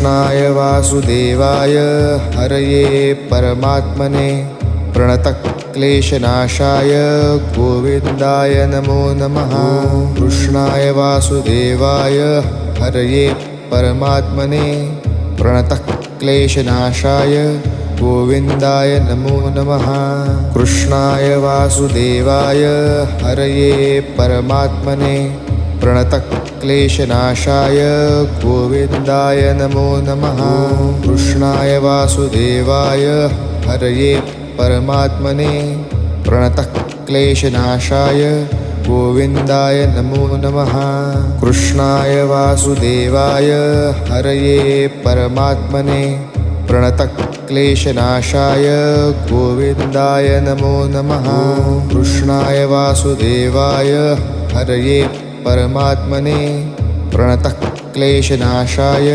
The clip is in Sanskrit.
कृष्णाय वासुदेवाय हरये परमात्मने प्रणतक्लेशनाशाय गोविन्दाय नमो नमः। कृष्णाय वासुदेवाय हरये परमात्मने प्रणतक्लेशनाशाय गोविन्दाय नमो नमः। कृष्णाय वासुदेवाय हरये परमात्मने प्रणतक्लेशनाशाय गोविन्दाय नमो नमः। कृष्णाय वासुदेवाय हरये परमात्मने प्रणतक्लेशनाशाय गोविन्दाय नमो नमः। कृष्णाय वासुदेवाय हरये परमात्मने प्रणतक्लेशनाशाय गोविन्दाय नमो नमः। कृष्णाय वासुदेवाय हरये परमात्मने प्रणतक्लेशनाशाय गोविन्दाय नमो नमः। कृष्णाय वासुदेवाय हरये परमात्मने प्रणतक्लेशनाशाय गोविन्दाय नमो नमः। कृष्णाय वासुदेवाय हरये परमात्मने प्रणतक्लेशनाशाय गोविन्दाय नमो नमः। कृष्णाय वासुदेवाय हरये परमात्मने प्रणतक्लेशनाशाय